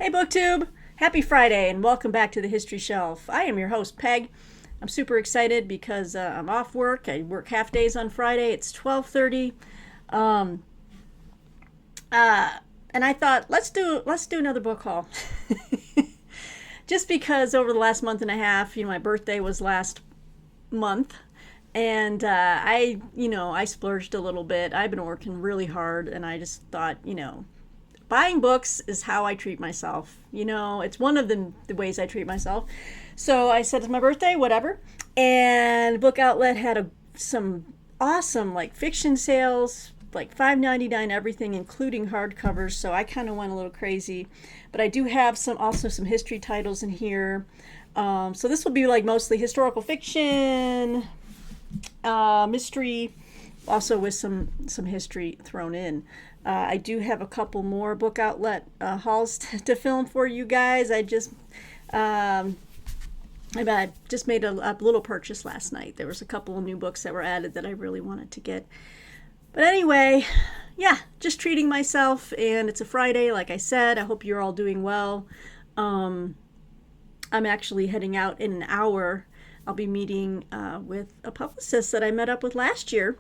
Hey BookTube! Happy Friday and welcome back to the History Shelf. I am your host, Peg. I'm super excited because I'm off work. I work half days on Friday. It's 12:30. Um, and I thought let's do another book haul. Just because over the last month and a half, my birthday was last month, and I splurged a little bit. I've been working really hard, and I just thought, buying books is how I treat myself. It's one of the ways I treat myself. So I said it's my birthday, whatever. And Book Outlet had some awesome like fiction sales, like $5.99 everything, including hardcovers. So I kind of went a little crazy. But I do have some history titles in here. So this will be like mostly historical fiction, mystery, also with some history thrown in. I do have a couple more Book Outlet hauls to film for you guys. Um, I just made a little purchase last night. There was a couple of new books that were added that I really wanted to get. But anyway, yeah, just treating myself, and it's a Friday, like I said. I hope you're all doing well. I'm actually heading out in an hour. I'll be meeting with a publicist that I met up with last year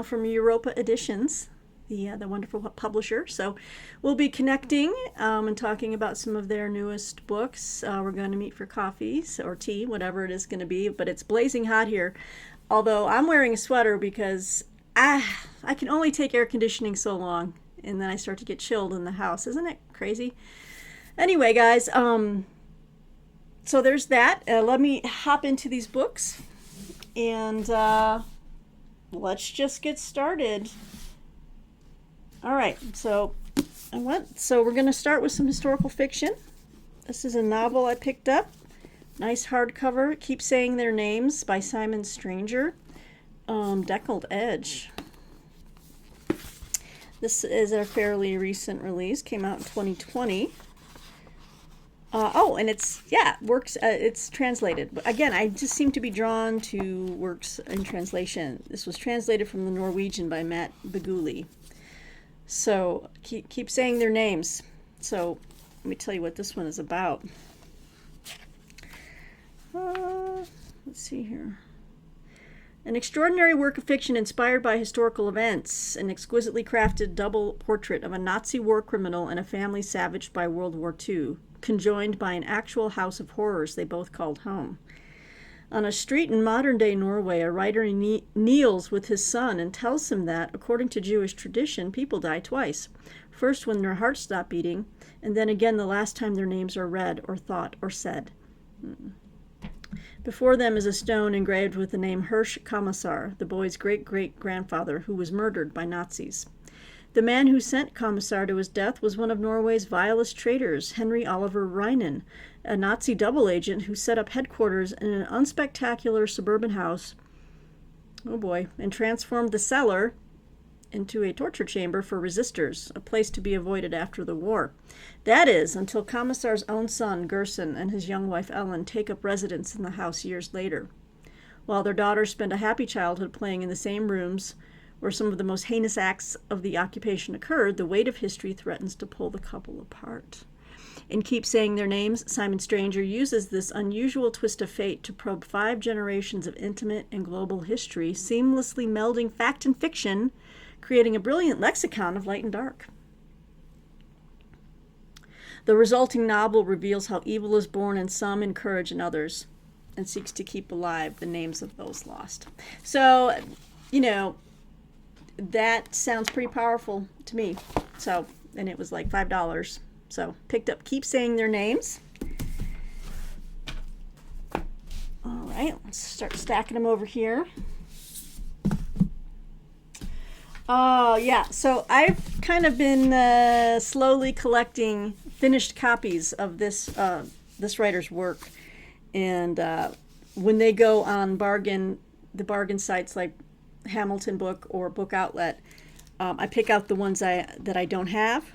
from Europa Editions, the wonderful publisher. So we'll be connecting and talking about some of their newest books. We're going to meet for coffees or tea, whatever it is going to be. But it's blazing hot here. Although I'm wearing a sweater because I can only take air conditioning so long, and then I start to get chilled in the house. Isn't it crazy? Anyway, guys, so there's that. Let me hop into these books, and let's just get started. All right, so we're going to start with some historical fiction. This is a novel I picked up. Nice hardcover. Keep Saying Their Names by Simon Stranger. Deckled Edge. This is a fairly recent release. Came out in 2020. And it's translated. But again, I just seem to be drawn to works in translation. This was translated from the Norwegian by Matt Beguli. So keep saying their names. So let me tell you what this one is about. Let's see here. An extraordinary work of fiction inspired by historical events, an exquisitely crafted double portrait of a Nazi war criminal and a family savaged by World War II, conjoined by an actual house of horrors they both called home. On a street in modern-day Norway, a writer kneels with his son and tells him that, according to Jewish tradition, people die twice. First when their hearts stop beating, and then again the last time their names are read or thought or said. Before them is a stone engraved with the name Hirsch Kommissar, the boy's great-great-grandfather, who was murdered by Nazis. The man who sent Kommissar to his death was one of Norway's vilest traitors, Henry Oliver Reinen, a Nazi double agent who set up headquarters in an unspectacular suburban house, and transformed the cellar into a torture chamber for resistors, a place to be avoided after the war. That is, until Commissar's own son, Gerson, and his young wife, Ellen, take up residence in the house years later. While their daughters spend a happy childhood playing in the same rooms where some of the most heinous acts of the occupation occurred, the weight of history threatens to pull the couple apart. In Keep Saying Their Names, Simon Stranger uses this unusual twist of fate to probe 5 generations of intimate and global history, seamlessly melding fact and fiction, creating a brilliant lexicon of light and dark. The resulting novel reveals how evil is born in some and courage in others, and seeks to keep alive the names of those lost. So, that sounds pretty powerful to me. So, and it was like $5. So, picked up Keep Saying Their Names. All right, let's start stacking them over here. Oh, yeah. So I've kind of been slowly collecting finished copies of this writer's work. And when they go on the bargain sites like Hamilton Book or Book Outlet, I pick out the ones that I don't have.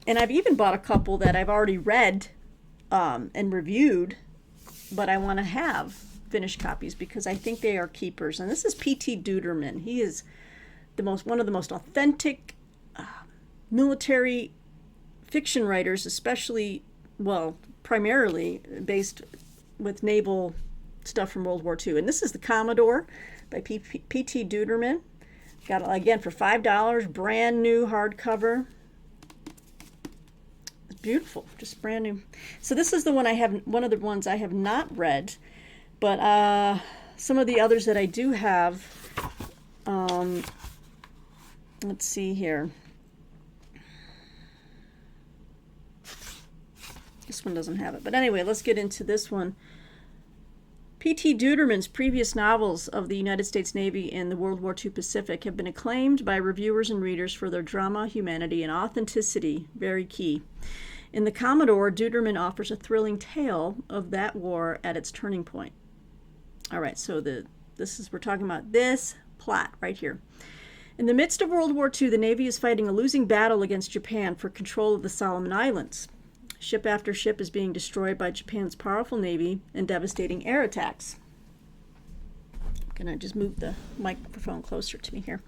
And I've even bought a couple that I've already read and reviewed, but I want to have finished copies because I think they are keepers. And this is P.T. Duderman. He is one of the most authentic military fiction writers, especially, well, primarily based with naval stuff from World War II. And this is The Commodore by P.T. Duderman. Got it again for $5, brand new hardcover. It's beautiful, just brand new. So this is the one one of the ones I have not read, but some of the others that I do have. Let's see here. This one doesn't have it, but anyway, let's get into this one. P.T. Duderman's previous novels of the United States Navy and the World War II Pacific have been acclaimed by reviewers and readers for their drama, humanity, and authenticity, very key. In The Commodore, Duderman offers a thrilling tale of that war at its turning point. All right, so we're talking about this plot right here. In the midst of World War II, the Navy is fighting a losing battle against Japan for control of the Solomon Islands. Ship after ship is being destroyed by Japan's powerful navy and devastating air attacks. I'm going to just move the microphone closer to me here.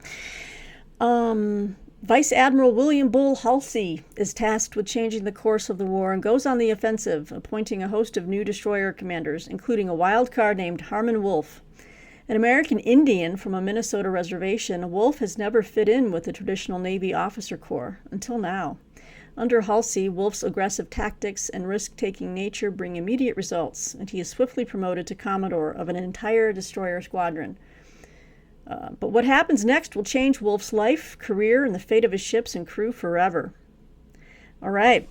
Vice Admiral William Bull Halsey is tasked with changing the course of the war and goes on the offensive, appointing a host of new destroyer commanders, including a wild card named Harmon Wolff. An American Indian from a Minnesota reservation, Wolff has never fit in with the traditional Navy officer corps, until now. Under Halsey, Wolff's aggressive tactics and risk-taking nature bring immediate results, and he is swiftly promoted to Commodore of an entire destroyer squadron. But what happens next will change Wolff's life, career, and the fate of his ships and crew forever. All right.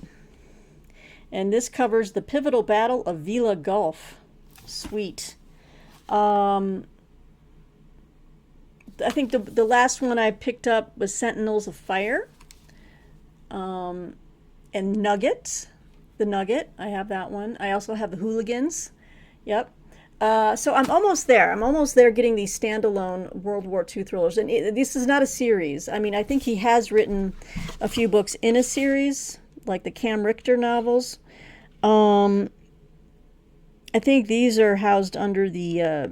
And this covers the pivotal battle of Vila Gulf. Sweet. I think the last one I picked up was Sentinels of Fire. And Nugget, the Nugget, I have that one. I also have the Hooligans. Yep. So I'm almost there. I'm almost there getting these standalone World War II thrillers. And this is not a series. I mean, I think he has written a few books in a series, like the Cam Richter novels. I think these are housed under the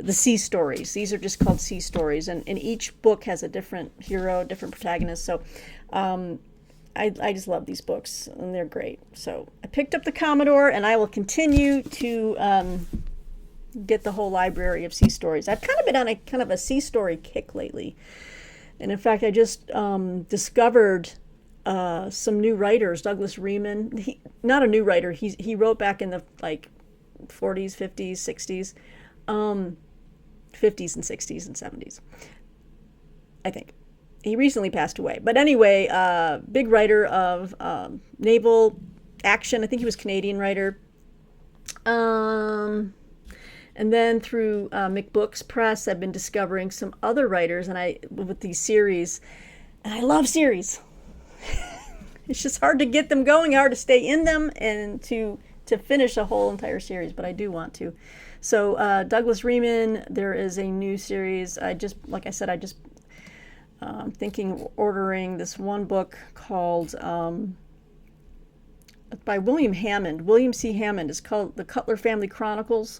Sea Stories. These are just called Sea Stories. And each book has a different hero, different protagonist. So I just love these books, and they're great. So I picked up the Commodore, and I will continue to get the whole library of Sea Stories. I've kind of been on a sea story kick lately. And in fact, I just discovered some new writers. Douglas Riemann, not a new writer. He wrote back in the 40s, 50s, 60s, 50s and 60s and 70s, I think. He recently passed away. But anyway, big writer of naval action. I think he was a Canadian writer. And then through McBooks Press, I've been discovering some other writers with these series. And I love series. It's just hard to get them going, hard to stay in them, and to finish a whole entire series. But I do want to. So Douglas Riemann, there is a new series. Like I said, I'm thinking ordering this one book called, by William Hammond. William C. Hammond. It's called The Cutler Family Chronicles.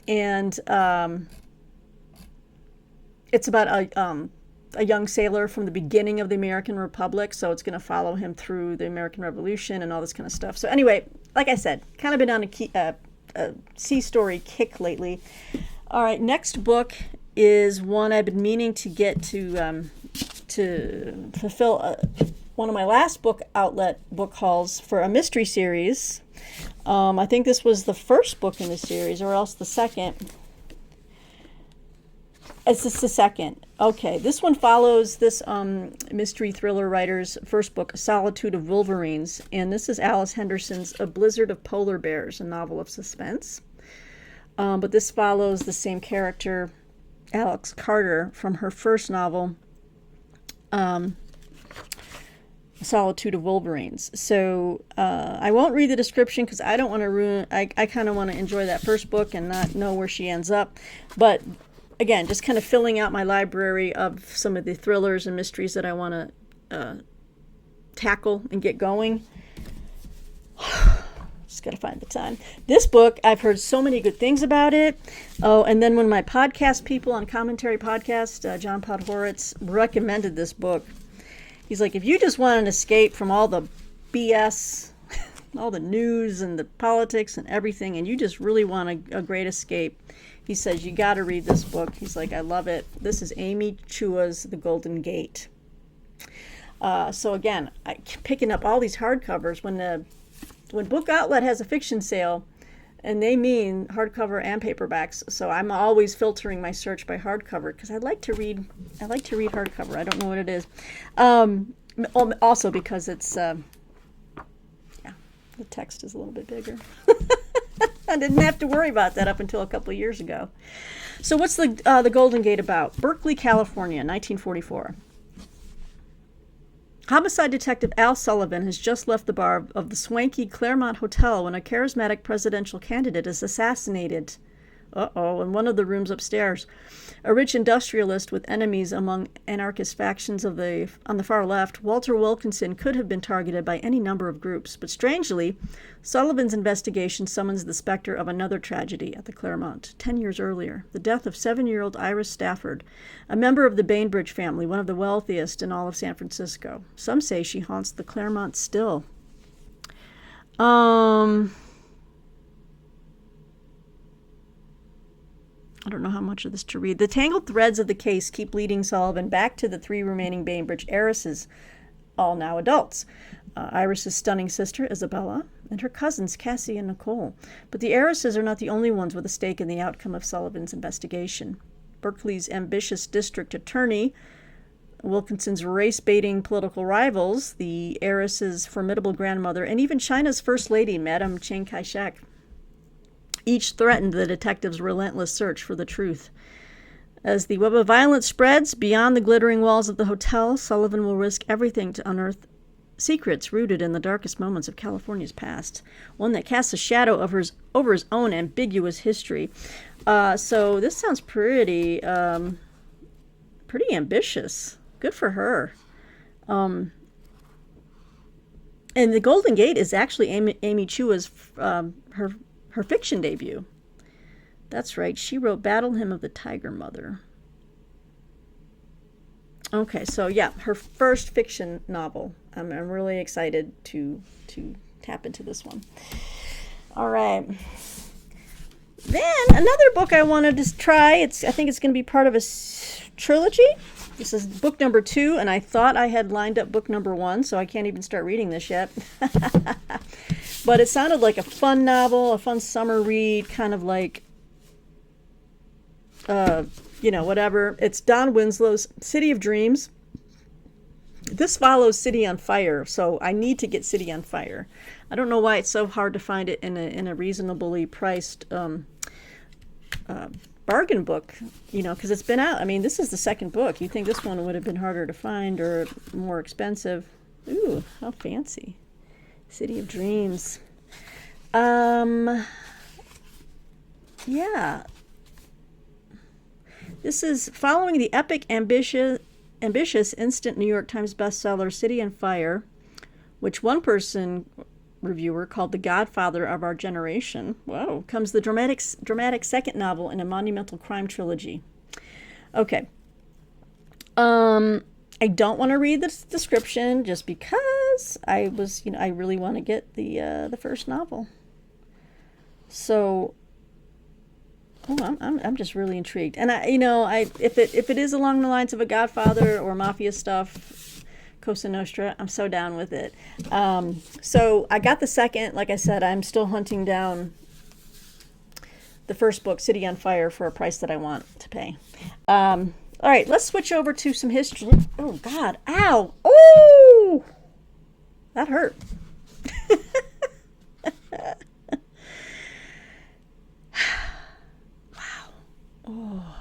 And it's about a young sailor from the beginning of the American Republic. So it's going to follow him through the American Revolution and all this kind of stuff. So anyway, like I said, kind of been on a sea story kick lately. All right, next book is one I've been meaning to get to fulfill one of my last book outlet book hauls for a mystery series. I think this was the first book in the series, or else the second. It's just the second. Okay, this one follows this mystery thriller writer's first book, Solitude of Wolverines, and this is Alice Henderson's A Blizzard of Polar Bears, a novel of suspense. But this follows the same character, Alex Carter, from her first novel, Solitude of Wolverines. So I won't read the description because I don't want to ruin. I kind of want to enjoy that first book and not know where she ends up. But again, just kind of filling out my library of some of the thrillers and mysteries that I want to tackle and get going. Just got to find the time. This book, I've heard so many good things about it. Oh, and then when my podcast people on Commentary Podcast, John Podhoretz, recommended this book. He's like, if you just want an escape from all the BS, all the news and the politics and everything, and you just really want a great escape, he says, you got to read this book. He's like, I love it. This is Amy Chua's The Golden Gate. So again, picking up all these hardcovers when Book Outlet has a fiction sale, and they mean hardcover and paperbacks. So I'm always filtering my search by hardcover because I like to read hardcover. I don't know what it is. Also because it's the text is a little bit bigger. I didn't have to worry about that up until a couple of years ago. So what's the Golden Gate about? Berkeley, California, 1944. Homicide detective Al Sullivan has just left the bar of the swanky Claremont Hotel when a charismatic presidential candidate is assassinated. In one of the rooms upstairs. A rich industrialist with enemies among anarchist factions on the far left, Walter Wilkinson could have been targeted by any number of groups. But strangely, Sullivan's investigation summons the specter of another tragedy at the Claremont, 10 years earlier, the death of 7-year-old Iris Stafford, a member of the Bainbridge family, one of the wealthiest in all of San Francisco. Some say she haunts the Claremont still. I don't know how much of this to read. The tangled threads of the case keep leading Sullivan back to the 3 remaining Bainbridge heiresses, all now adults. Iris's stunning sister, Isabella, and her cousins, Cassie and Nicole. But the heiresses are not the only ones with a stake in the outcome of Sullivan's investigation. Berkeley's ambitious district attorney, Wilkinson's race-baiting political rivals, the heiress's formidable grandmother, and even China's first lady, Madame Chiang Kai-shek, each threatened the detectives' relentless search for the truth. As the web of violence spreads beyond the glittering walls of the hotel, Sullivan will risk everything to unearth secrets rooted in the darkest moments of California's past, one that casts a shadow over his own ambiguous history. So this sounds pretty ambitious. Good for her. And The Golden Gate is actually Amy Chua's her fiction debut. That's right. She wrote Battle Hymn of the Tiger Mother. Okay, so yeah, her first fiction novel. I'm really excited to tap into this one. All right. Then another book I wanted to try. I think it's going to be part of a trilogy. This is book number 2, and I thought I had lined up book number 1, so I can't even start reading this yet. But it sounded like a fun novel, a fun summer read, kind of like, whatever. It's Don Winslow's City of Dreams. This follows City on Fire, so I need to get City on Fire. I don't know why it's so hard to find it in a reasonably priced bargain book, because it's been out. I mean, this is the second book. You'd think this one would have been harder to find or more expensive. Ooh, how fancy. City of Dreams. Yeah. This is following the epic, ambitious instant New York Times bestseller City on Fire, which one reviewer called the godfather of our generation. Whoa. Comes the dramatic second novel in a monumental crime trilogy. Okay. I don't want to read the description just because I really want to get the first novel. So, I'm just really intrigued. And if it is along the lines of a Godfather or mafia stuff, Cosa Nostra, I'm so down with it. So I got the second. Like I said, I'm still hunting down the first book, City on Fire, for a price that I want to pay. All right, let's switch over to some history. Oh, God. Ow. Oh! That hurt. Wow. Oh.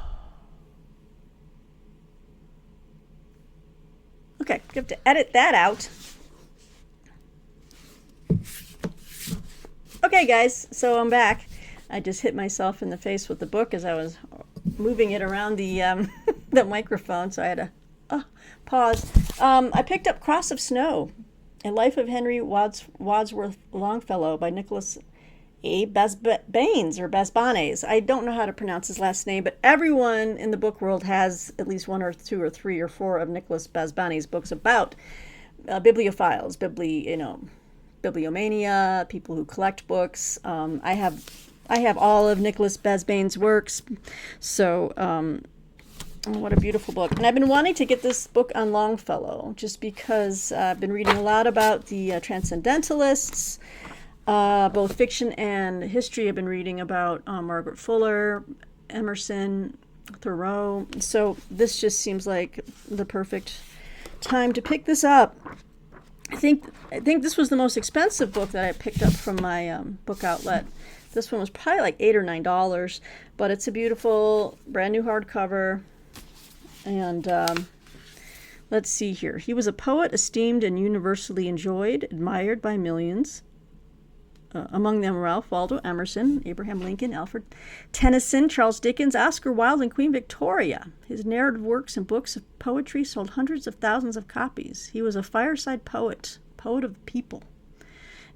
Okay, you have to edit that out. Okay, guys, so I'm back. I just hit myself in the face with the book as I was moving it around the the microphone, so I had to pause. I picked up Cross of Snow, A Life of Henry Wadsworth Longfellow by Nicholas A. Basbanes or Basbanes. I don't know how to pronounce his last name, but everyone in the book world has at least one or two or three or four of Nicholas Basbanes' books about bibliophiles, bibliomania, people who collect books. I have all of Nicholas Basbanes' works, so what a beautiful book. And I've been wanting to get this book on Longfellow just because I've been reading a lot about the Transcendentalists, both fiction and history. I've been reading about Margaret Fuller, Emerson, Thoreau. So this just seems like the perfect time to pick this up. I think this was the most expensive book that I picked up from my book outlet. This one was probably like $8 or $9, but it's a beautiful brand new hardcover. And let's see here. He was a poet esteemed and universally enjoyed, admired by millions. Among them Ralph Waldo Emerson, Abraham Lincoln, Alfred Tennyson, Charles Dickens, Oscar Wilde, and Queen Victoria. His narrative works and books of poetry sold hundreds of thousands of copies. He was a fireside poet of the people.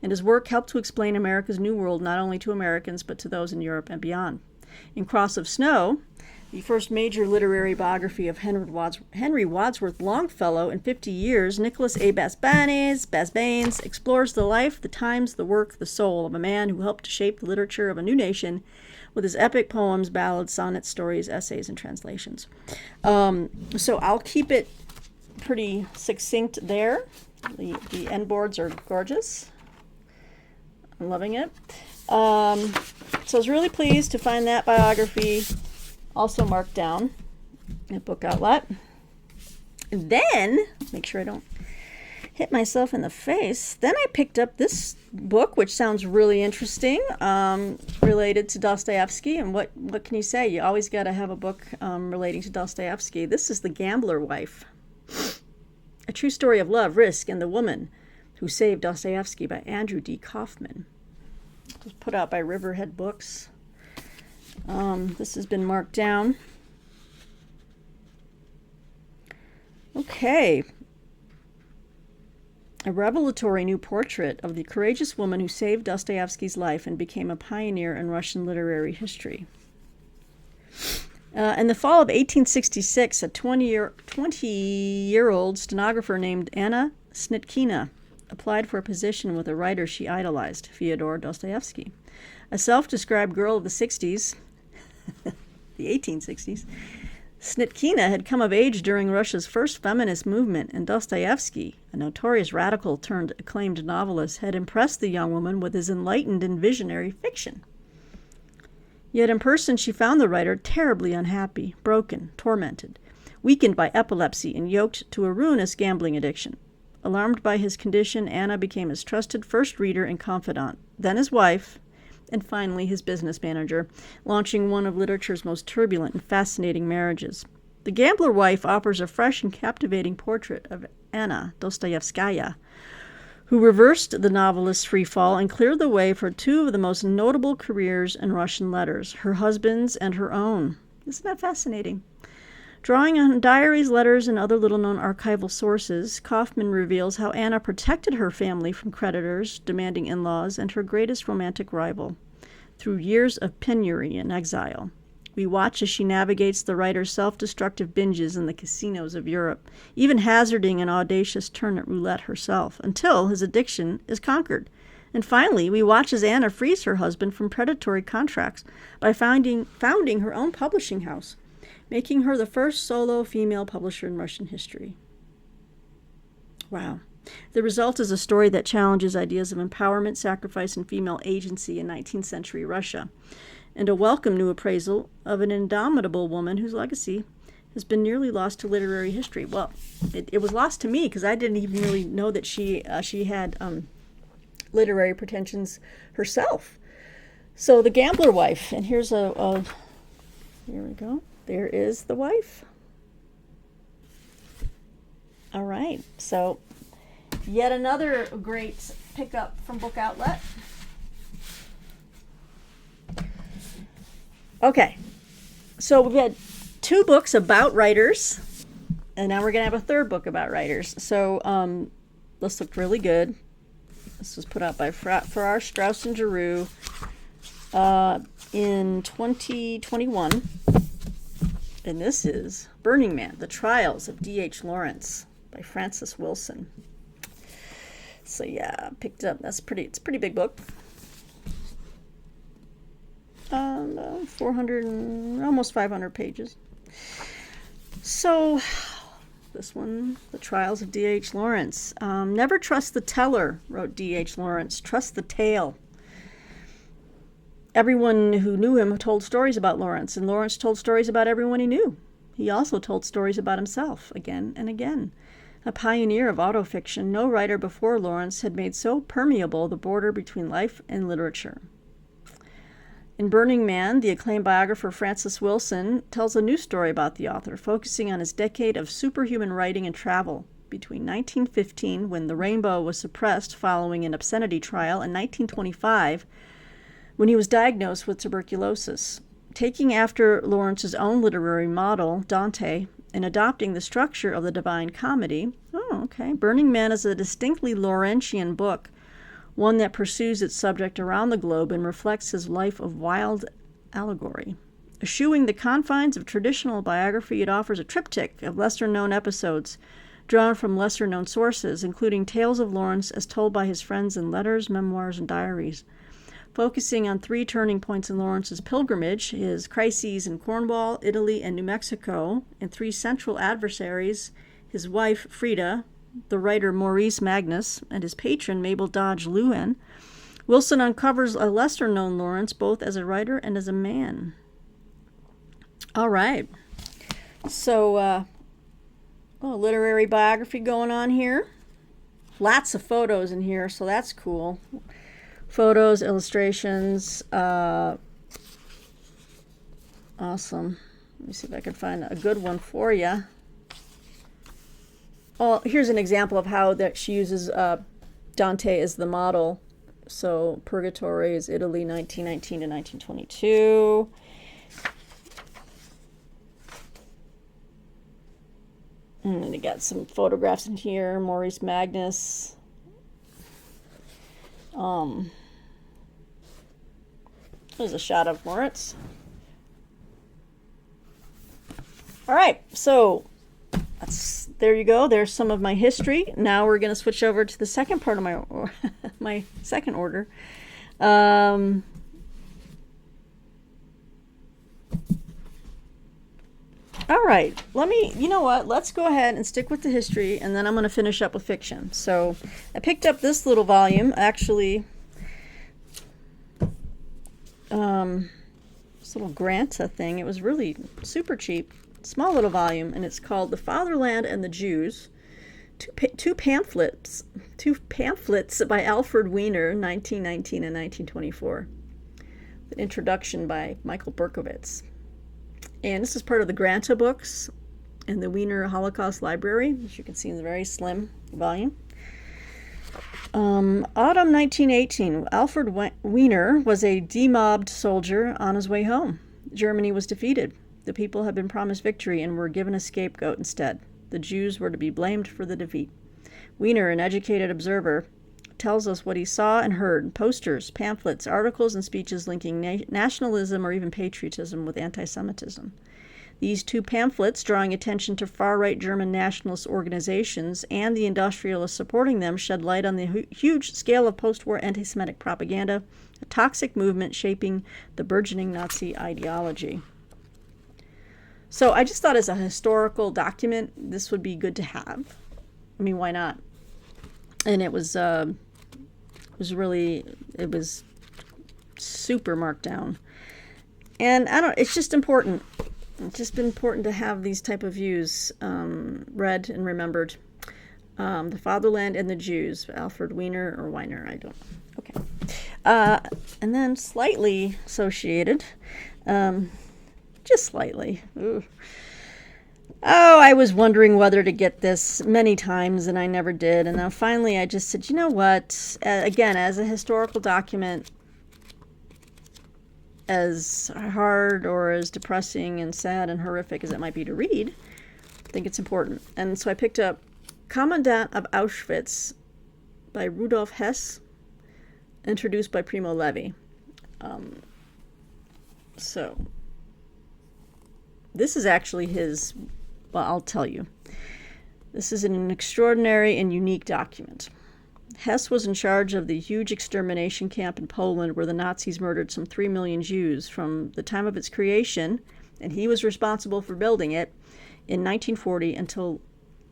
And his work helped to explain America's New World not only to Americans but to those in Europe and beyond. In Cross of Snow, the first major literary biography of Henry Wadsworth Longfellow in 50 years, Nicholas A. Basbanes explores the life, the times, the work, the soul of a man who helped to shape the literature of a new nation with his epic poems, ballads, sonnets, stories, essays, and translations. So I'll keep it pretty succinct there. The end boards are gorgeous. I'm loving it. So I was really pleased to find that biography also marked down at Book Outlet. And then, make sure I don't hit myself in the face, then I picked up this book, which sounds really interesting, related to Dostoevsky. And what can you say? You always got to have a book relating to Dostoevsky. This is The Gambler Wife, a true story of love, risk, and the woman who saved Dostoevsky by Andrew D. Kaufman. It was put out by Riverhead Books. This has been marked down. Okay. A revelatory new portrait of the courageous woman who saved Dostoevsky's life and became a pioneer in Russian literary history. In the fall of 1866, a 20-year-old stenographer named Anna Snitkina applied for a position with a writer she idolized, Fyodor Dostoevsky. A self-described girl of the 60s, the 1860s, Snitkina had come of age during Russia's first feminist movement, and Dostoevsky, a notorious radical turned acclaimed novelist, had impressed the young woman with his enlightened and visionary fiction. Yet in person she found the writer terribly unhappy, broken, tormented, weakened by epilepsy, and yoked to a ruinous gambling addiction. Alarmed by his condition, Anna became his trusted first reader and confidant, then his wife, and finally his business manager, launching one of literature's most turbulent and fascinating marriages. The Gambler Wife offers a fresh and captivating portrait of Anna Dostoevskaya, who reversed the novelist's freefall and cleared the way for two of the most notable careers in Russian letters, her husband's and her own. Isn't that fascinating? Drawing on diaries, letters, and other little-known archival sources, Kaufman reveals how Anna protected her family from creditors, demanding in-laws, and her greatest romantic rival, through years of penury and exile. We watch as she navigates the writer's self-destructive binges in the casinos of Europe, even hazarding an audacious turn at roulette herself, until his addiction is conquered. And finally, we watch as Anna frees her husband from predatory contracts by founding her own publishing house, making her the first solo female publisher in Russian history. Wow. The result is a story that challenges ideas of empowerment, sacrifice, and female agency in 19th century Russia, and a welcome new appraisal of an indomitable woman whose legacy has been nearly lost to literary history. Well, it was lost to me because I didn't even really know that she had literary pretensions herself. So The Gambler Wife, and here's here we go. There is the wife. All right, so yet another great pickup from Book Outlet. Okay, so we've had two books about writers, and now we're going to have a third book about writers. So this looked really good. This was put out by Farrar, Straus and Giroux. in 2021, and this is Burning Man, The Trials of D.H. Lawrence by Francis Wilson. So yeah, picked up, it's a pretty big book. 400 and almost 500 pages. So this one, The Trials of D.H. Lawrence. Never trust the teller, wrote D.H. Lawrence. Trust the tale. Everyone who knew him told stories about Lawrence, and Lawrence told stories about everyone he knew. He also told stories about himself again and again. A pioneer of autofiction, no writer before Lawrence had made so permeable the border between life and literature. In Burning Man, the acclaimed biographer Francis Wilson tells a new story about the author, focusing on his decade of superhuman writing and travel between 1915, when The Rainbow was suppressed following an obscenity trial, and 1925, when he was diagnosed with tuberculosis. Taking after Lawrence's own literary model, Dante, and adopting the structure of the Divine Comedy, Burning Man is a distinctly Lawrentian book, one that pursues its subject around the globe and reflects his life of wild allegory. Eschewing the confines of traditional biography, it offers a triptych of lesser-known episodes drawn from lesser-known sources, including tales of Lawrence as told by his friends in letters, memoirs, and diaries. Focusing on 3 turning points in Lawrence's pilgrimage, his crises in Cornwall, Italy, and New Mexico, and 3 central adversaries, his wife, Frida, the writer Maurice Magnus, and his patron, Mabel Dodge Lewin, Wilson uncovers a lesser-known Lawrence both as a writer and as a man. All right. So, a literary biography going on here. Lots of photos in here, so that's cool. Photos, illustrations. Awesome. Let me see if I can find a good one for you. Oh, here's an example of how that she uses Dante as the model. So Purgatory is Italy, 1919 to 1922. And then you got some photographs in here. Maurice Magnus. There's a shot of Lawrence. All right, so there you go. There's some of my history. Now we're going to switch over to the second part of my second order. All right. You know what? Let's go ahead and stick with the history, and then I'm going to finish up with fiction. So I picked up this little volume, actually. This little Granta thing. It was really super cheap. Small little volume, and it's called The Fatherland and the Jews. Two pamphlets by Alfred Weiner, 1919 and 1924. An introduction by Michael Berkowitz. And this is part of the Granta books in the Weiner Holocaust Library, which you can see in the very slim volume. Autumn 1918. Alfred Weiner was a demobbed soldier on his way home. Germany was defeated. The people had been promised victory and were given a scapegoat instead. The Jews were to be blamed for the defeat. Weiner, an educated observer, tells us what he saw and heard: posters, pamphlets, articles, and speeches linking nationalism or even patriotism with anti-Semitism. These 2 pamphlets, drawing attention to far-right German nationalist organizations and the industrialists supporting them, shed light on the huge scale of post-war anti-Semitic propaganda, a toxic movement shaping the burgeoning Nazi ideology. So I just thought, as a historical document, this would be good to have. I mean, why not? And it was super marked down. And it's just important. It's just been important to have these type of views read and remembered. The Fatherland and the Jews, Alfred Weiner or Weiner, I don't know. Okay. And then slightly associated, just slightly. Ooh. Oh, I was wondering whether to get this many times, and I never did. And then finally I just said, you know what? Again, as a historical document, as hard or as depressing and sad and horrific as it might be to read, I think it's important. And so I picked up Commandant of Auschwitz by Rudolf Hess, introduced by Primo Levi. So this is actually his, well, I'll tell you. This is an extraordinary and unique document. Hess was in charge of the huge extermination camp in Poland where the Nazis murdered some 3 million Jews from the time of its creation, and he was responsible for building it in 1940 until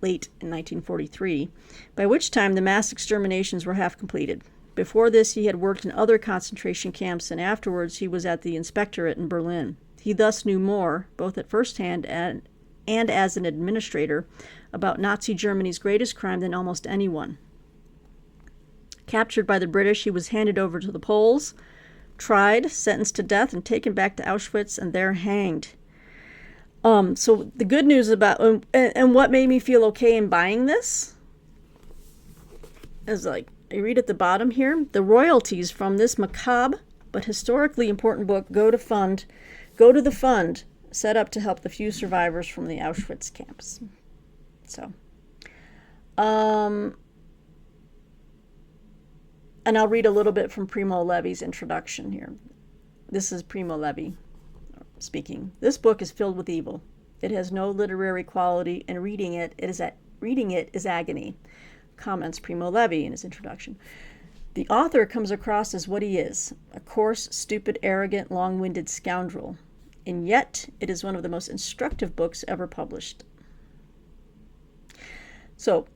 late in 1943, by which time the mass exterminations were half completed. Before this, he had worked in other concentration camps, and afterwards he was at the inspectorate in Berlin. He thus knew more, both at first hand and as an administrator, about Nazi Germany's greatest crime than almost anyone. Captured by the British, he was handed over to the Poles, tried, sentenced to death, and taken back to Auschwitz, and there hanged. So the good news about, and what made me feel okay in buying this, is like, I read at the bottom here, the royalties from this macabre but historically important book go to the fund set up to help the few survivors from the Auschwitz camps. So, and I'll read a little bit from Primo Levi's introduction here. This is Primo Levi speaking. This book is filled with evil. It has no literary quality, and reading it is agony, comments Primo Levi in his introduction. The author comes across as what he is, a coarse, stupid, arrogant, long-winded scoundrel. And yet, it is one of the most instructive books ever published. So,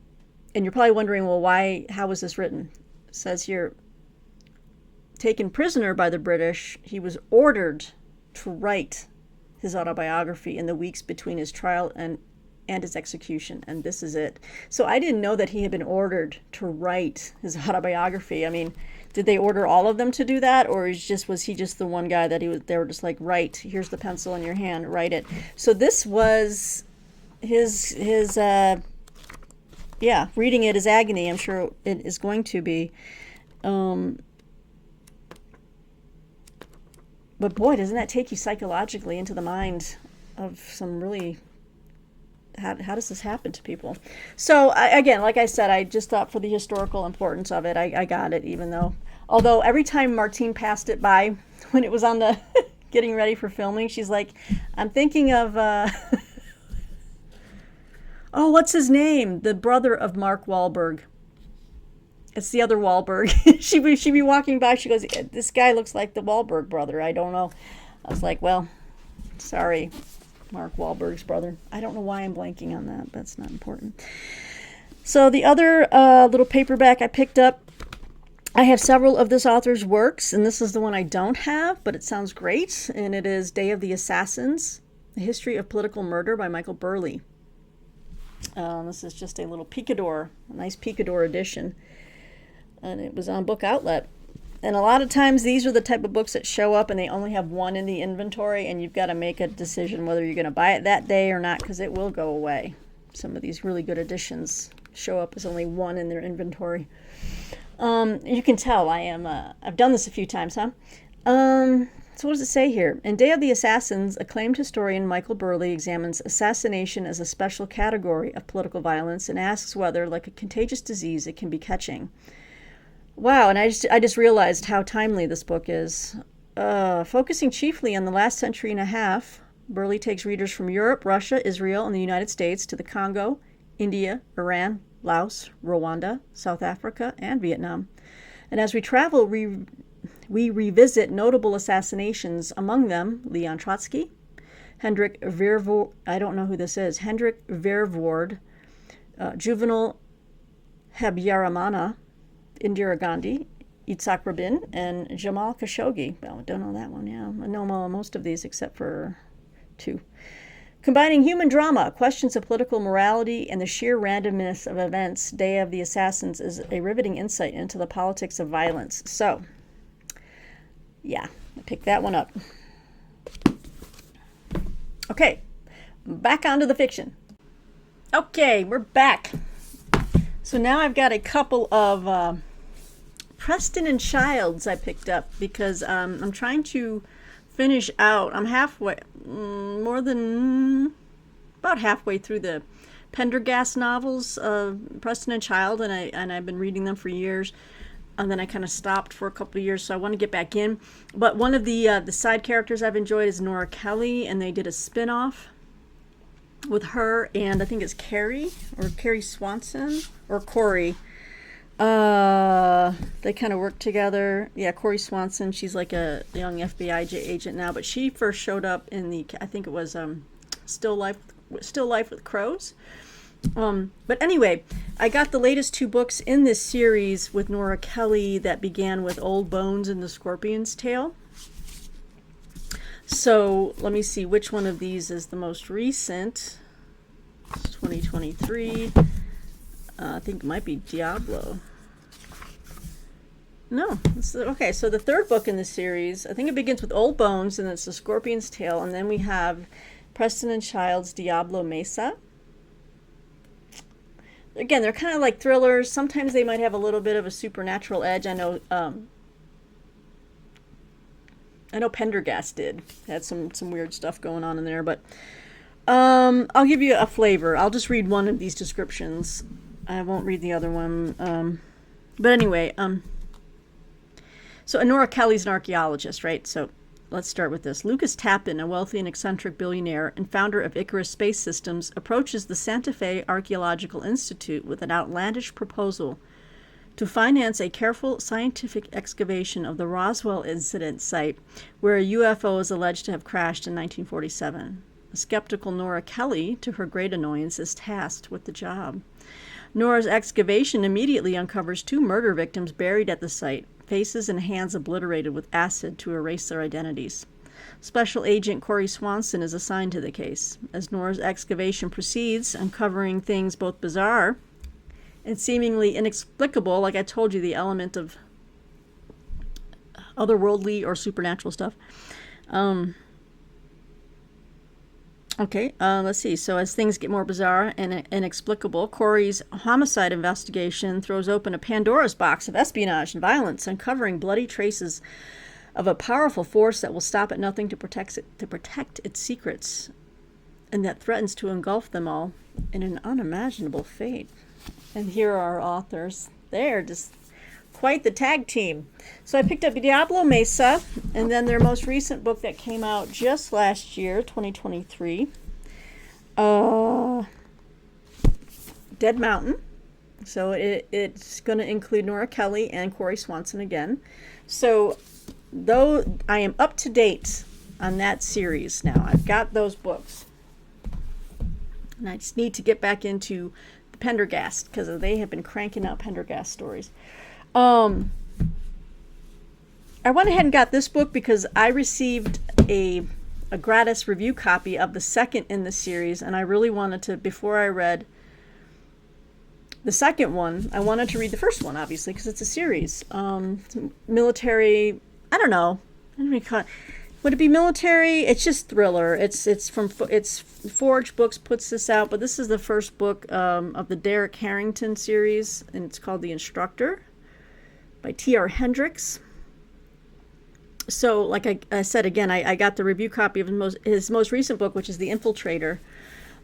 and you're probably wondering, well, how was this written? It says here, taken prisoner by the British, he was ordered to write his autobiography in the weeks between his trial and his execution, and this is it. So I didn't know that he had been ordered to write his autobiography. I mean, did they order all of them to do that, or was he just the one guy that they were just like, write, here's the pencil in your hand, write it. So this was his reading it is agony. I'm sure it is going to be. But boy, doesn't that take you psychologically into the mind of some really, how does this happen to people? So again, like I said, I just thought for the historical importance of it, I got it, although every time Martine passed it by when it was on the getting ready for filming, she's like, I'm thinking of, oh, what's his name? The brother of Mark Wahlberg. It's the other Wahlberg. she'd be walking by. She goes, this guy looks like the Wahlberg brother. I don't know. I was like, well, sorry, Mark Wahlberg's brother. I don't know why I'm blanking on that. That's not important. So the other little paperback I picked up, I have several of this author's works, and this is the one I don't have, but it sounds great. And it is Day of the Assassins, A History of Political Murder by Michael Burleigh. This is just a little picador, a nice picador edition. And it was on Book Outlet. And a lot of times these are the type of books that show up and they only have one in the inventory, and you've got to make a decision whether you're going to buy it that day or not, because it will go away. Some of these really good editions show up as only one in their inventory. You can tell I've done this a few times, huh? So what does it say here? In Day of the Assassins, acclaimed historian Michael Burleigh examines assassination as a special category of political violence and asks whether, like a contagious disease, it can be catching. Wow, and I just realized how timely this book is. Focusing chiefly on the last century and a half, Burleigh takes readers from Europe, Russia, Israel, and the United States to the Congo, India, Iran, Laos, Rwanda, South Africa, and Vietnam. And as we travel, we revisit notable assassinations, among them Leon Trotsky, Hendrik Verwoerd, I don't know who this is, Hendrik Verwoerd, Juvenal Habyarimana, Indira Gandhi, Yitzhak Rabin, and Jamal Khashoggi. Well, I don't know that one, yeah. I know most of these except for two. Combining human drama, questions of political morality, and the sheer randomness of events, Day of the Assassins is a riveting insight into the politics of violence. So, yeah, I picked that one up. Okay, back onto the fiction. Okay, we're back. So now I've got a couple of Preston and Childs I picked up because I'm trying to finish out. I'm halfway, about halfway through the Pendergast novels, Preston and Child, and I've been reading them for years. and then I kind of stopped for a couple of years, so I want to get back in. But one of the side characters I've enjoyed is Nora Kelly, and they did a spin-off with her, and I think it's Carrie Swanson or Corey. They kind of work together. Yeah, Corey Swanson. She's like a young FBI agent now, but she first showed up in I think it was Still Life with Crows. But anyway, I got the latest 2 books in this series with Nora Kelly that began with Old Bones and the Scorpion's Tail. So let me see which one of these is the most recent. It's 2023. I think it might be Diablo. No. Okay, so the 3rd book in the series, I think it begins with Old Bones, and it's the Scorpion's Tail, and then we have Preston and Childs' Diablo Mesa. Again, they're kind of like thrillers. Sometimes they might have a little bit of a supernatural edge. I know Pendergast had some weird stuff going on in there, but I'll give you a flavor. I'll just read one of these descriptions. I won't read the other one. But anyway, so Nora Kelly's an archaeologist, right? So let's start with this. Lucas Tappan, a wealthy and eccentric billionaire and founder of Icarus Space Systems, approaches the Santa Fe Archaeological Institute with an outlandish proposal to finance a careful scientific excavation of the Roswell incident site, where a UFO is alleged to have crashed in 1947. A skeptical Nora Kelly, to her great annoyance, is tasked with the job. Nora's excavation immediately uncovers 2 murder victims buried at the site, faces and hands obliterated with acid to erase their identities. Special Agent Corey Swanson is assigned to the case. As Nora's excavation proceeds, uncovering things both bizarre and seemingly inexplicable, like I told you, the element of otherworldly or supernatural stuff. Let's see. So as things get more bizarre and inexplicable, Corey's homicide investigation throws open a Pandora's box of espionage and violence, uncovering bloody traces of a powerful force that will stop at nothing to protect its secrets, and that threatens to engulf them all in an unimaginable fate. And here are our authors. They're just quite the tag team. So I picked up Diablo Mesa, and then their most recent book that came out just last year, 2023, Dead Mountain. So it's going to include Nora Kelly and Corey Swanson again. So though I am up to date on that series now, I've got those books, and I just need to get back into the Pendergast, because they have been cranking out Pendergast stories. I went ahead and got this book because I received a gratis review copy of the second in the series, and I really wanted to, before I read the second one, I wanted to read the first one, obviously, because it's a series. Military, I don't know. Would it be military? It's just thriller. It's Forge Books puts this out, but this is the first book of the Derek Harrington series, and it's called The Instructor by T.R. Hendricks. So, like I said again, I got the review copy of his most recent book, which is The Infiltrator.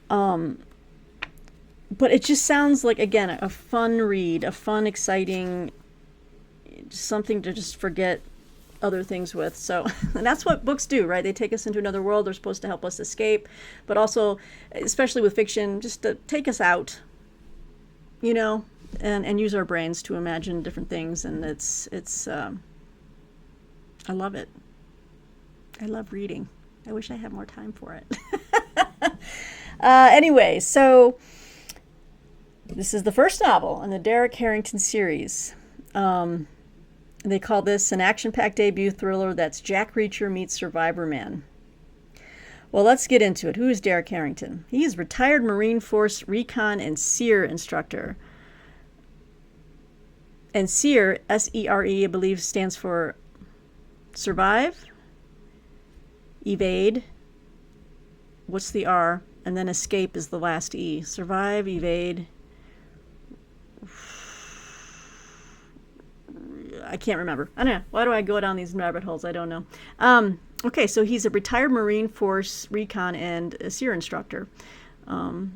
But it just sounds like, again, a fun read, a fun, exciting, something to just forget other things with. So, and that's what books do, right? They take us into another world. They're supposed to help us escape, but also, especially with fiction, just to take us out, and use our brains to imagine different things. And it's I love it. I love reading. I wish I had more time for it. Anyway, so this is the first novel in the Derek Harrington series. They call this an action-packed debut thriller that's Jack Reacher meets Survivor Man. Well, let's get into it. Who is Derek Harrington? He is retired Marine Force Recon and SERE instructor. And SERE, S-E-R-E, I believe, stands for survive, evade, what's the R, and then escape is the last E. Survive, evade, I can't remember. I don't know. Why do I go down these rabbit holes? I don't know. Okay, so he's a retired Marine Force Recon and a SERE instructor. So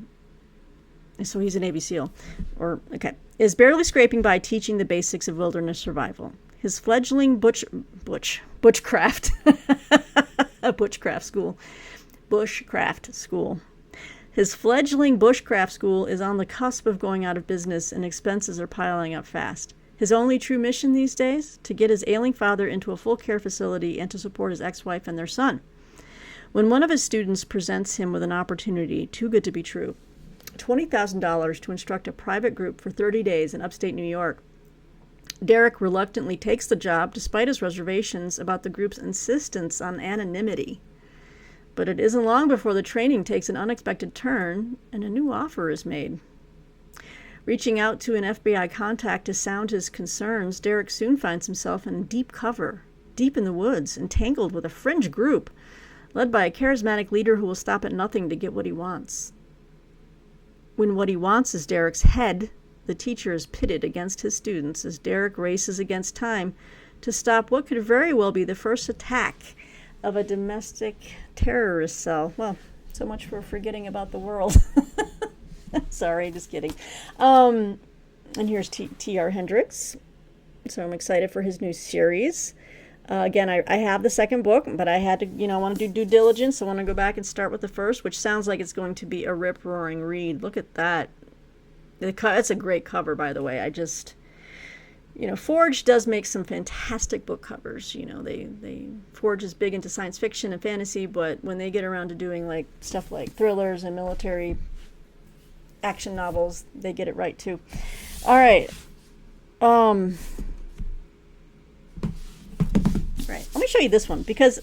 he's a Navy SEAL. Okay. is barely scraping by teaching the basics of wilderness survival. His fledgling bushcraft a bushcraft school. His fledgling bushcraft school is on the cusp of going out of business, and expenses are piling up fast. His only true mission these days? To get his ailing father into a full care facility and to support his ex-wife and their son. When one of his students presents him with an opportunity too good to be true, $20,000 to instruct a private group for 30 days in upstate New York, Derek reluctantly takes the job despite his reservations about the group's insistence on anonymity. But it isn't long before the training takes an unexpected turn and a new offer is made. Reaching out to an FBI contact to sound his concerns, Derek soon finds himself in deep cover, deep in the woods, entangled with a fringe group, led by a charismatic leader who will stop at nothing to get what he wants. When what he wants is Derek's head, the teacher is pitted against his students as Derek races against time to stop what could very well be the first attack of a domestic terrorist cell. Well, so much for forgetting about the world. Sorry, just kidding. And here's T.R. Hendricks. So I'm excited for his new series. Again, I have the second book, but I had to, I want to do due diligence. I want to go back and start with the first, which sounds like it's going to be a rip-roaring read. Look at that. It's a great cover, by the way. Forge does make some fantastic book covers. Forge is big into science fiction and fantasy, but when they get around to doing stuff like thrillers and military action novels, they get it right too. All right. Right. Let me show you this one, because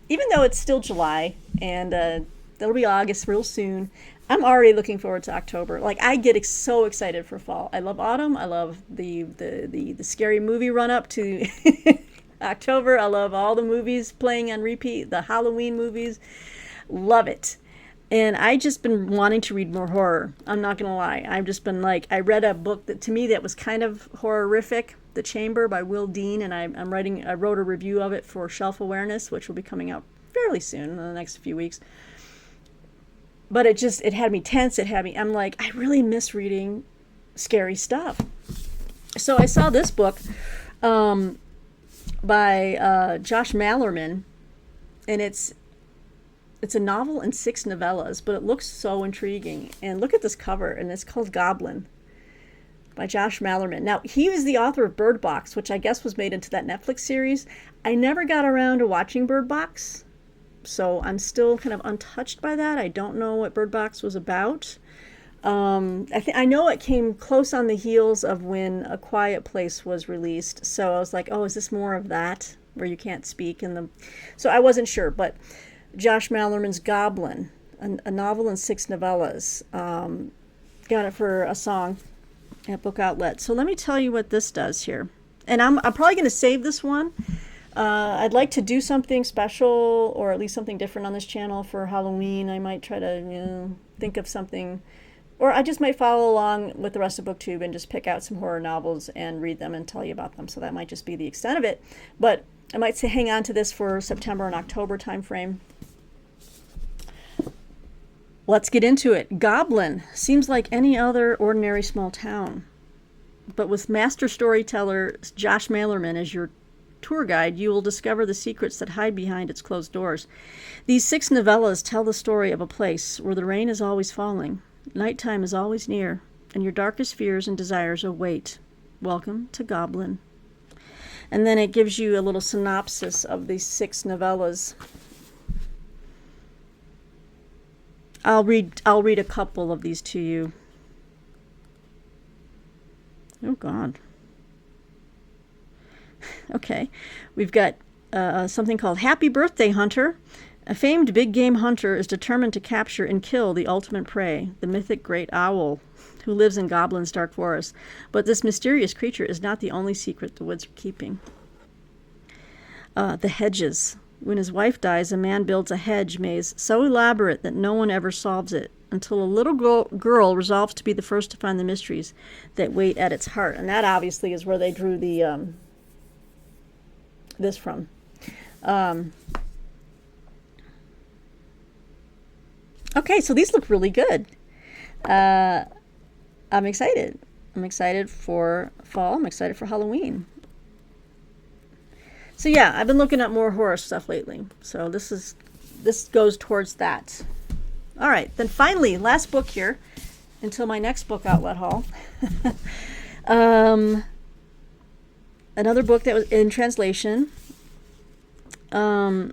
even though it's still July and that'll be August real soon, I'm already looking forward to October. I get so excited for fall. I love autumn. I love the scary movie run up to October. I love all the movies playing on repeat, the Halloween movies. Love it. And I just been wanting to read more horror. I'm not going to lie. I've just been I read a book that to me that was kind of horrific, The Chamber by Will Dean, and I wrote a review of it for Shelf Awareness, which will be coming out fairly soon in the next few weeks. But it had me tense. I'm I really miss reading scary stuff. So I saw this book by Josh Malerman, and it's a novel in 6 novellas, but it looks so intriguing. And look at this cover, and it's called Goblin by Josh Malerman. Now, he was the author of Bird Box, which I guess was made into that Netflix series. I never got around to watching Bird Box, so I'm still kind of untouched by that. I don't know what Bird Box was about. I know it came close on the heels of when A Quiet Place was released, so I was like, oh, is this more of that, where you can't speak? So I wasn't sure, but Josh Malerman's Goblin, a novel in 6 novellas. Got it for a song at Book Outlet. So let me tell you what this does here. And I'm probably going to save this one. I'd like to do something special, or at least something different on this channel for Halloween. I might try to think of something, or I just might follow along with the rest of BookTube and just pick out some horror novels and read them and tell you about them. So that might just be the extent of it. But I might say hang on to this for September and October time frame. Let's get into it. Goblin seems like any other ordinary small town, but with master storyteller Josh Malerman as your tour guide, you will discover the secrets that hide behind its closed doors. These 6 novellas tell the story of a place where the rain is always falling, nighttime is always near, and your darkest fears and desires await. Welcome to Goblin. And then it gives you a little synopsis of these 6 novellas. I'll read a couple of these to you. Oh God. Okay, we've got something called Happy Birthday Hunter. A famed big game hunter is determined to capture and kill the ultimate prey, the mythic great owl, who lives in Goblin's dark forest. But this mysterious creature is not the only secret the woods are keeping. The Hedges. When his wife dies, a man builds a hedge maze so elaborate that no one ever solves it, until a little girl resolves to be the first to find the mysteries that wait at its heart. And that obviously is where they drew the this from. Okay, so these look really good. I'm excited. I'm excited for fall. I'm excited for Halloween. So yeah, I've been looking at more horror stuff lately. So this goes towards that. All right, then finally, last book here until my next book outlet haul. Another book that was in translation. I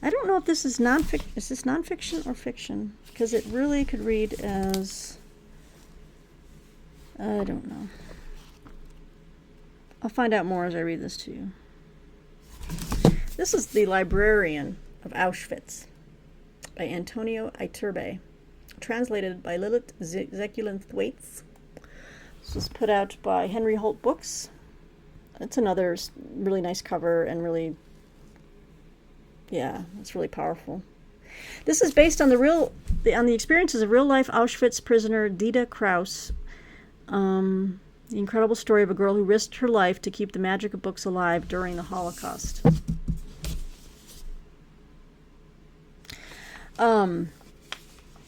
don't know if this is nonfiction. Is this nonfiction or fiction? Because it really could read as, I don't know. I'll find out more as I read this to you. This is The Librarian of Auschwitz by Antonio Iturbe, translated by Lilith Zekulin-Thwaites. This was put out by Henry Holt Books. It's another really nice cover and really, yeah, it's really powerful. This is based on the experiences of real-life Auschwitz prisoner Dita Kraus. The incredible story of a girl who risked her life to keep the magic of books alive during the Holocaust.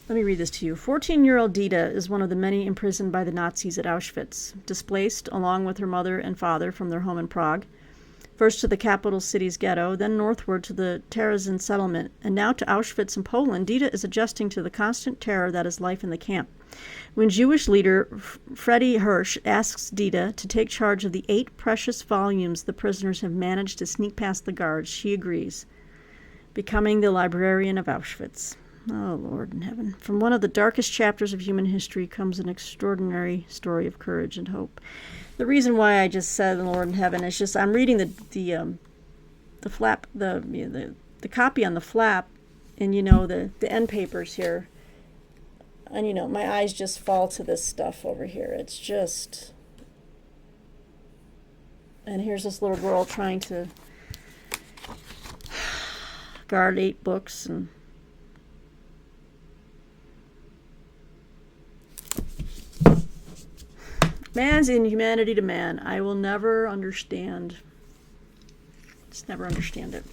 Let me read this to you. 14-year-old Dita is one of the many imprisoned by the Nazis at Auschwitz, displaced along with her mother and father from their home in Prague, first to the capital city's ghetto, then northward to the Terezin settlement, and now to Auschwitz in Poland. Dita is adjusting to the constant terror that is life in the camp. When Jewish leader Freddie Hirsch asks Dita to take charge of the 8 precious volumes the prisoners have managed to sneak past the guards, she agrees, becoming the librarian of Auschwitz. Oh, Lord in heaven. From one of the darkest chapters of human history comes an extraordinary story of courage and hope. The reason why I just said Lord in heaven is just I'm reading the flap, the copy on the flap, and the end papers here. And my eyes just fall to this stuff over here. It's just, and here's this little girl trying to guard 8 books and man's inhumanity to man. I will never understand. Just never understand it.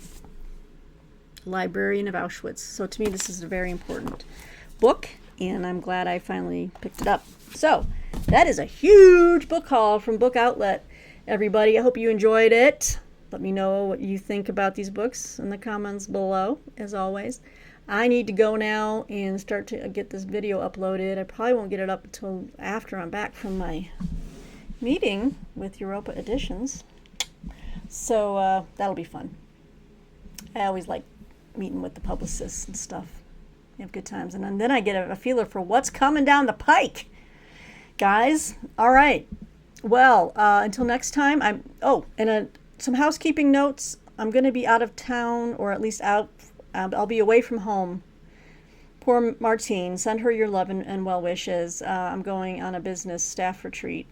Librarian of Auschwitz. So to me, this is a very important book, and I'm glad I finally picked it up. So that is a huge book haul from Book Outlet, everybody. I hope you enjoyed it. Let me know what you think about these books in the comments below, as always. I need to go now and start to get this video uploaded. I probably won't get it up until after I'm back from my meeting with Europa Editions. So that'll be fun. I always like meeting with the publicists and stuff. We have good times. And then I get a feeler for what's coming down the pike. Guys, all right. Well, until next time, some housekeeping notes. I'm going to be out of town, or at least out. I'll be away from home. Poor Martine, send her your love and well wishes. I'm going on a business staff retreat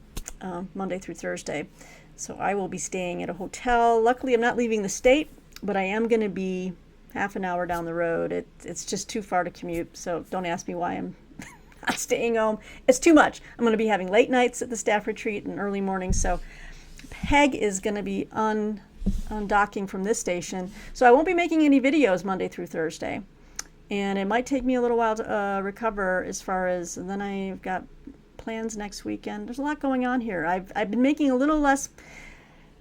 Monday through Thursday. So I will be staying at a hotel. Luckily, I'm not leaving the state, but I am going to be half an hour down the road. It's just too far to commute, so don't ask me why I'm not staying home. It's too much. I'm going to be having late nights at the staff retreat and early mornings, so Peg is going to be undocking from this station, so I won't be making any videos Monday through Thursday, and it might take me a little while to recover as far as, and then I've got plans next weekend. There's a lot going on here. I've been making a little less,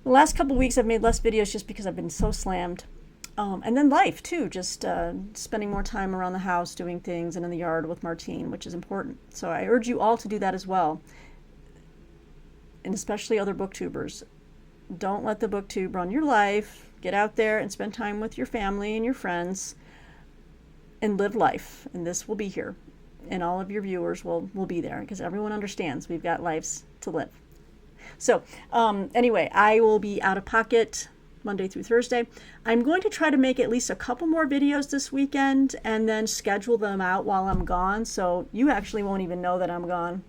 the last couple of weeks I've made less videos just because I've been so slammed, and then life too, just spending more time around the house doing things and in the yard with Martine, which is important. So I urge you all to do that as well, and especially other booktubers. Don't let the booktube run your life. Get out there and spend time with your family and your friends and live life. And this will be here. And all of your viewers will be there because everyone understands we've got lives to live. So anyway, I will be out of pocket Monday through Thursday. I'm going to try to make at least a couple more videos this weekend and then schedule them out while I'm gone. So you actually won't even know that I'm gone.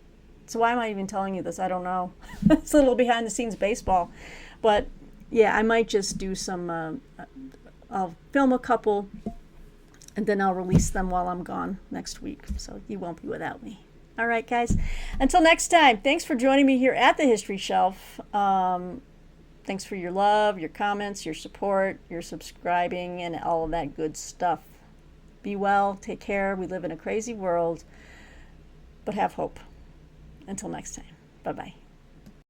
So why am I even telling you this? I don't know. It's a little behind the scenes baseball. But yeah, I might just do some, I'll film a couple and then I'll release them while I'm gone next week. So you won't be without me. All right, guys. Until next time, thanks for joining me here at the History Shelf. Thanks for your love, your comments, your support, your subscribing, and all of that good stuff. Be well. Take care. We live in a crazy world. but have hope. Until next time, bye bye.